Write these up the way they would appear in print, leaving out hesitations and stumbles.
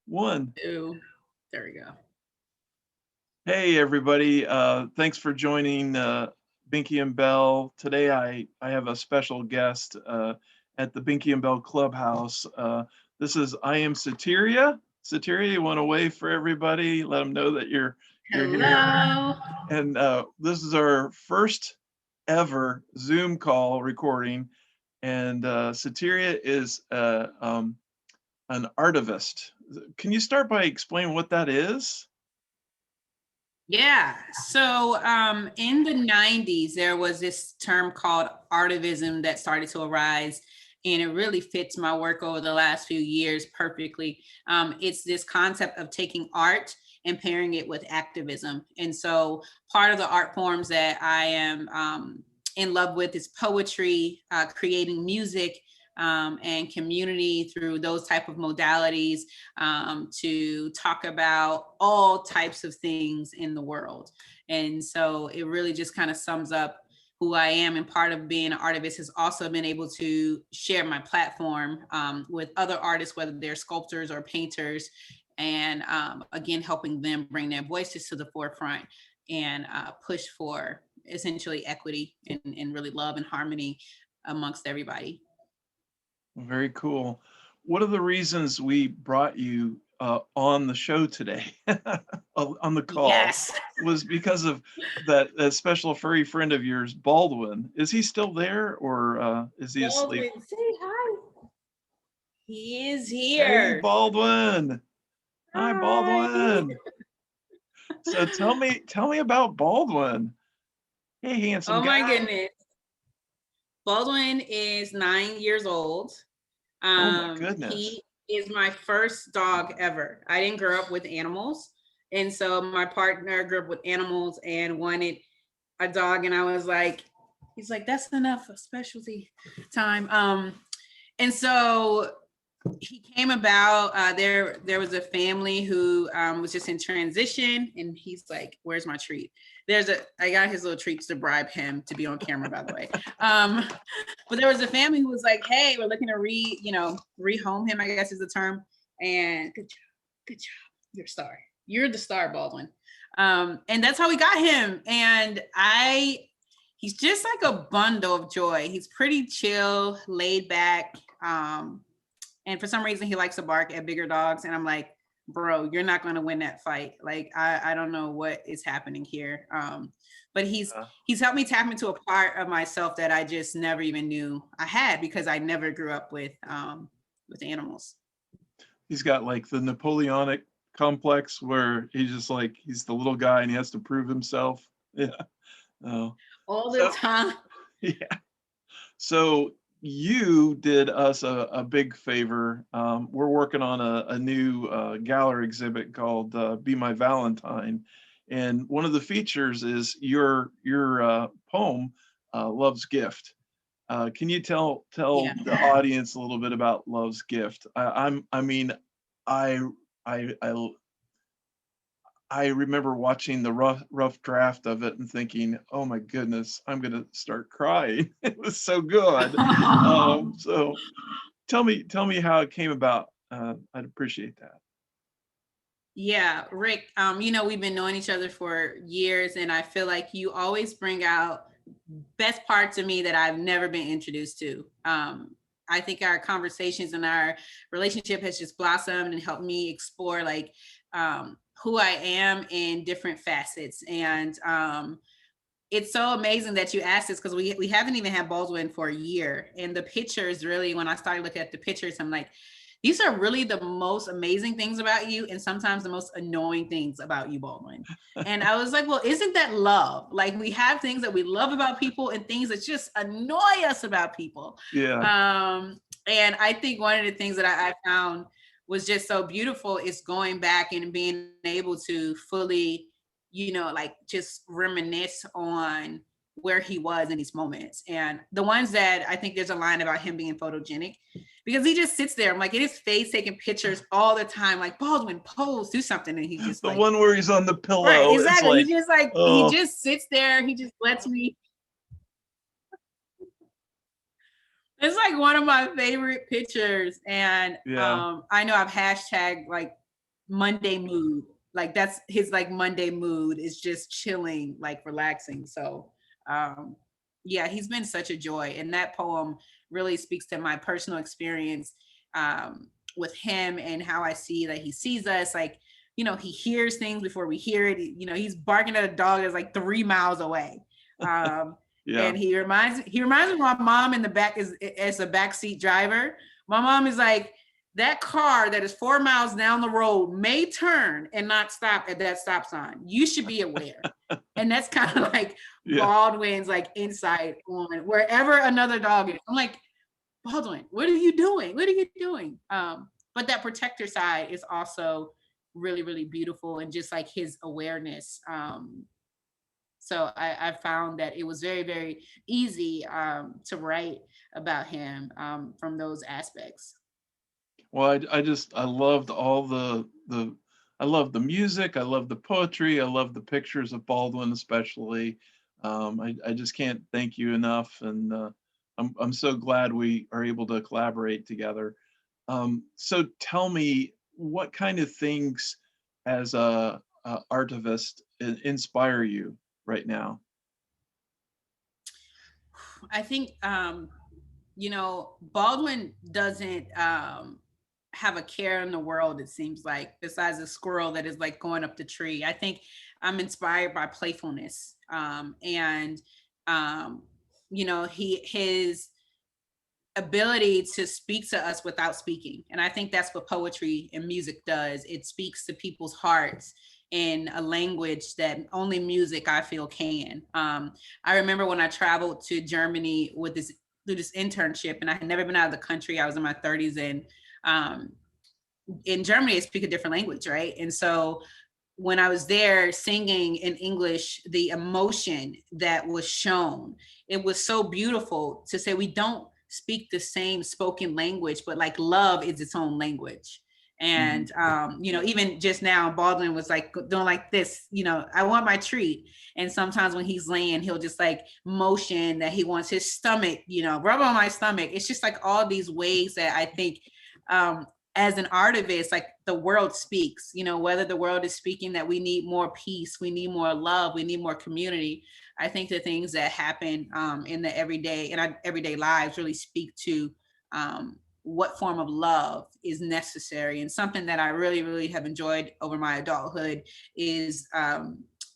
One. Two. There we go. Hey, everybody. Thanks for joining Binky and Bell. Today, I have a special guest at the Binky and Bell Clubhouse. This is I Am Soteria. Soteria, you want to wave for everybody? Let them know that you're here. Hello. And this is our first ever Zoom call recording. And Soteria is an artivist. Can you start by explaining what that is? Yeah. So in the 90s, there was this term called artivism that started to arise, and it really fits my work over the last few years perfectly. It's this concept of taking art and pairing it with activism. And so part of the art forms that I am in love with is poetry, creating music, and community through those type of modalities, to talk about all types of things in the world. And so it really just kind of sums up who I am. And part of being an artist has also been able to share my platform with other artists, whether they're sculptors or painters, and again, helping them bring their voices to the forefront and push for essentially equity and really love and harmony amongst everybody. Very cool. One of the reasons we brought you on the show today, on the call, Yes. was because of that special furry friend of yours, Baldwin. Is he still there, or is he asleep? Baldwin, say hi. He is Hey, here. Baldwin. Hi, Baldwin. So tell me about Baldwin. Hey, handsome Oh my guy. goodness. Baldwin is 9 years old. Oh my goodness. He is my first dog ever. I didn't grow up with animals. And so my partner grew up with animals and wanted a dog. And I was like, he's like, that's enough of specialty time. And so he came about, there was a family who was just in transition, and he's like, where's my treat? I got his little treats to bribe him to be on camera, by the way. But there was a family who was like, hey, we're looking to rehome him, I guess is the term. And good job, you're a star. You're the star, Baldwin. And that's how we got him. And he's just like a bundle of joy. He's pretty chill, laid back. And for some reason, he likes to bark at bigger dogs. And I'm like, bro, you're not going to win that fight. Like, I don't know what is happening here. But he's helped me tap into a part of myself that I just never even knew I had, because I never grew up with animals. He's got like the Napoleonic complex where he's just like, he's the little guy and he has to prove himself. Yeah. All the time. Yeah. So you did us a big favor. We're working on a new gallery exhibit called Be My Valentine. And one of the features is your poem, Love's Gift. Can you tell the audience a little bit about Love's Gift? I remember watching the rough draft of it and thinking, oh my goodness, I'm gonna start crying. It was so good. So tell me how it came about. I'd appreciate that. Yeah, Rick, we've been knowing each other for years, and I feel like you always bring out best parts of me that I've never been introduced to. I think our conversations and our relationship has just blossomed and helped me explore like who I am in different facets. And it's so amazing that you asked this, because we haven't even had Baldwin for a year. And the pictures, really, when I started looking at the pictures, I'm like, these are really the most amazing things about you, and sometimes the most annoying things about you, Baldwin. And I was like, well, isn't that love? Like, we have things that we love about people and things that just annoy us about people. Yeah. And I think one of the things that I found was just so beautiful is going back and being able to fully, like just reminisce on where he was in these moments. And the ones that I think there's a line about him being photogenic, because he just sits there. I'm like in his face, taking pictures all the time. Like, Baldwin, pose, do something. And he just the like, one where he's on the pillow. Right, exactly. Like, he just like, he just sits there. He just lets me. It's like one of my favorite pictures. And I know I've hashtag like Monday mood. Like that's his like Monday mood is just chilling, like relaxing. So yeah, he's been such a joy. And that poem really speaks to my personal experience with him and how I see that he sees us. Like, you know, he hears things before we hear it. You know, he's barking at a dog that's like 3 miles away. Yeah. And he reminds me of my mom in the back as a backseat driver. My mom is like, that car that is 4 miles down the road may turn and not stop at that stop sign. You should be aware. And that's kind of like Yeah. Baldwin's like insight on wherever another dog is. I'm like, Baldwin, what are you doing? What are you doing? But that protector side is also really, really beautiful, and just like his awareness. So I found that it was very, very easy to write about him from those aspects. Well, I loved all I love the music, I love the poetry, I love the pictures of Baldwin especially. I just can't thank you enough, and I'm so glad we are able to collaborate together. So tell me, what kind of things as a artivist inspire you right now? I think you know, Baldwin doesn't have a care in the world, it seems like, besides a squirrel that is like going up the tree. I think I'm inspired by playfulness. And you know, his ability to speak to us without speaking. And I think that's what poetry and music does. It speaks to people's hearts in a language that only music, I feel, can. I remember when I traveled to Germany with this through this internship, and I had never been out of the country. I was in my 30s, and um, in Germany, they speak a different language, right? And so when I was there singing in English, the emotion that was shown, it was so beautiful to say we don't speak the same spoken language, but like love is its own language. Mhm. And you know, even just now, Baldwin was like doing like this, you know, I want my treat. And sometimes when he's laying, he'll just like motion that he wants his stomach, you know, rub on my stomach. It's just like all these ways that I think um, as an artivist, like the world speaks, you know, whether the world is speaking that we need more peace, we need more love, we need more community. I think the things that happen in the everyday, in our everyday lives really speak to what form of love is necessary. And something that I really, really have enjoyed over my adulthood is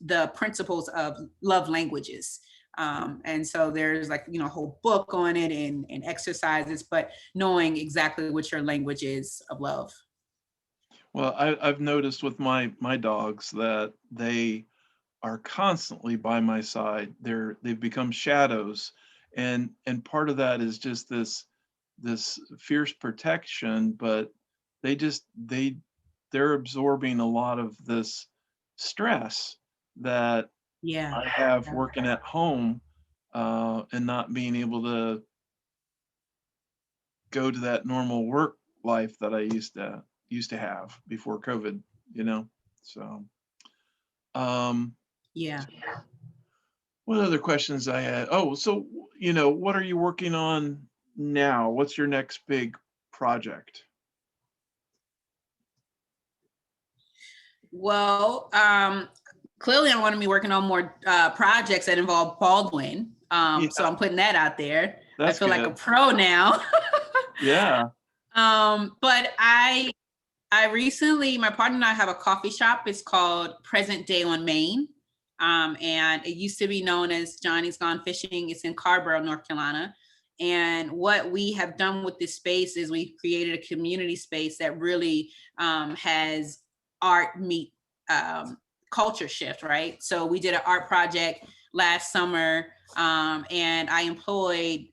the principles of love languages. And so there's like, you know, a whole book on it and exercises, but knowing exactly what your language is of love. Well, I've noticed with my dogs that they are constantly by my side. They've become shadows, and part of that is just this fierce protection, but they just they're absorbing a lot of this stress that Yeah. I have working at home, and not being able to go to that normal work life that I used to have before COVID, you know? So, um, Yeah. what other questions I had? Oh, so, what are you working on now? What's your next big project? Well, clearly I want to be working on more projects that involve Baldwin. Yeah, So I'm putting that out there. I that's feel like a good. pro now. Yeah. But I recently, my partner and I have a coffee shop. It's called Present Day on Main. And it used to be known as Johnny's Gone Fishing. It's in Carborough, North Carolina. And what we have done with this space is we've created a community space that really has art meet culture shift, right? So we did an art project last summer, and I employed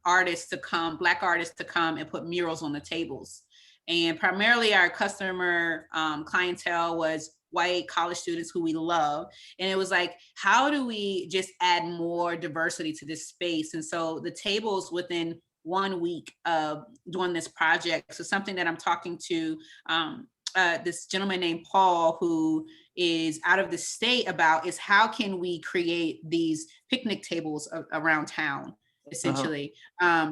artists to come, Black artists to come and put murals on the tables. And primarily our customer clientele was white college students who we love. And it was like, how do we just add more diversity to this space? And so the tables within 1 week of doing this project, so something that I'm talking to this gentleman named Paul, who is out of the state about, is how can we create these picnic tables around town, Uh-huh. essentially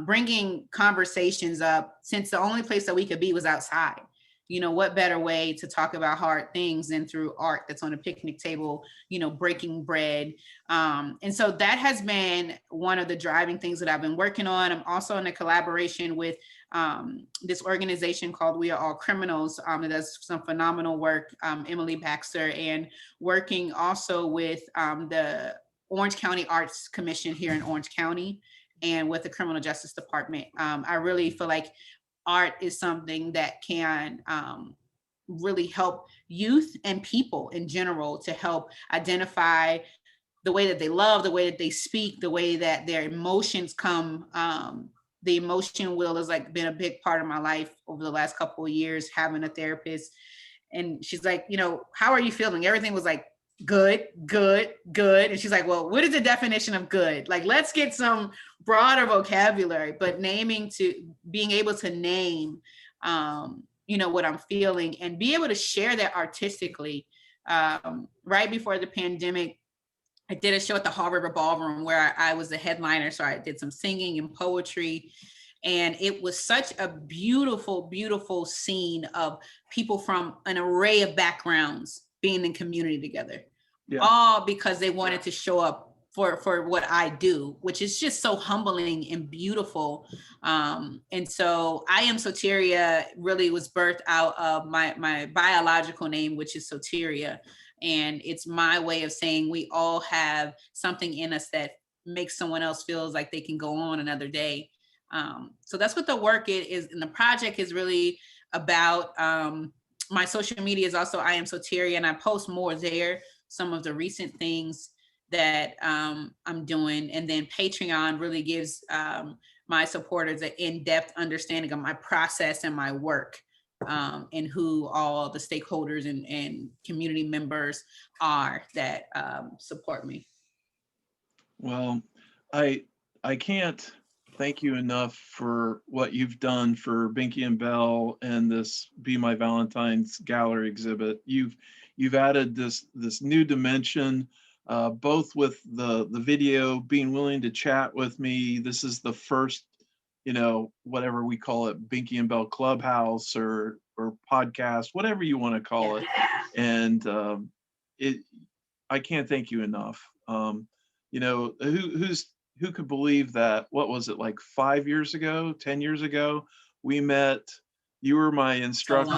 bringing conversations up, since the only place that we could be was outside. you know, what better way to talk about hard things than through art that's on a picnic table, you know, breaking bread. And so that has been one of the driving things that I've been working on. I'm also in a collaboration with this organization called We Are All Criminals that does some phenomenal work, Emily Baxter, and working also with the Orange County Arts Commission here in Orange County and with the Criminal Justice Department. I really feel like art is something that can really help youth and people in general to help identify the way that they love, the way that they speak, the way that their emotions come. The emotion wheel has like been a big part of my life over the last couple of years, having a therapist. And she's like, you know, how are you feeling? Everything was like, good, good, good. And she's like, well, what is the definition of good? Like, let's get some broader vocabulary, but being able to name, you know, what I'm feeling and be able to share that artistically. Right before the pandemic, I did a show at the Hall River Ballroom where I was the headliner. So I did some singing and poetry. And it was such a beautiful, beautiful scene of people from an array of backgrounds being in community together, all because they wanted to show up for what I do, which is just so humbling and beautiful. And so I Am Soteria really was birthed out of my biological name, which is Soteria. And it's my way of saying we all have something in us that makes someone else feels like they can go on another day. So that's what the work is, and the project is really about. My social media is also I Am Soteria, and I post more there, some of the recent things that I'm doing. And then Patreon really gives my supporters an in-depth understanding of my process and my work, and who all the stakeholders and community members are that support me. Well, I can't thank you enough for what you've done for Binky and Bell and this Be My Valentine's gallery exhibit. You've added this new dimension, both with the video, being willing to chat with me. This is the first, you know, whatever we call it, Binky and Bell Clubhouse or podcast, whatever you want to call it. And I can't thank you enough. You know, who could believe that, what was it, like 5 years ago, 10 years ago, we met, you were my instructor,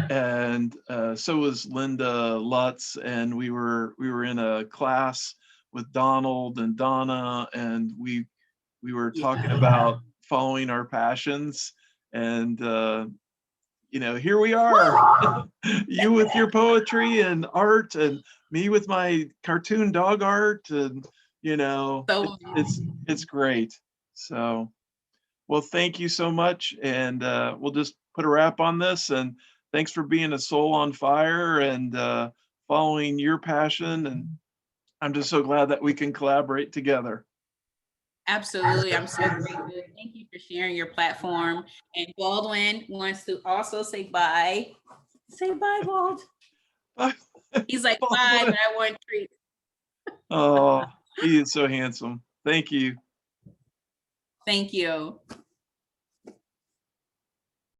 and so was Linda Lutz, and we were in a class with Donald and Donna, and we were talking about following our passions, and you know, here we are. You with your poetry and art, and me with my cartoon dog art, and you know, it's great. So, well, thank you so much, and we'll just put a wrap on this. And thanks for being a soul on fire and following your passion. And I'm just so glad that we can collaborate together. Absolutely. I'm so grateful. Thank you for sharing your platform. And Baldwin wants to also say bye. Say bye, Wald. Bye. He's like, bye, but I want treats. Oh, he is so handsome. Thank you. Thank you.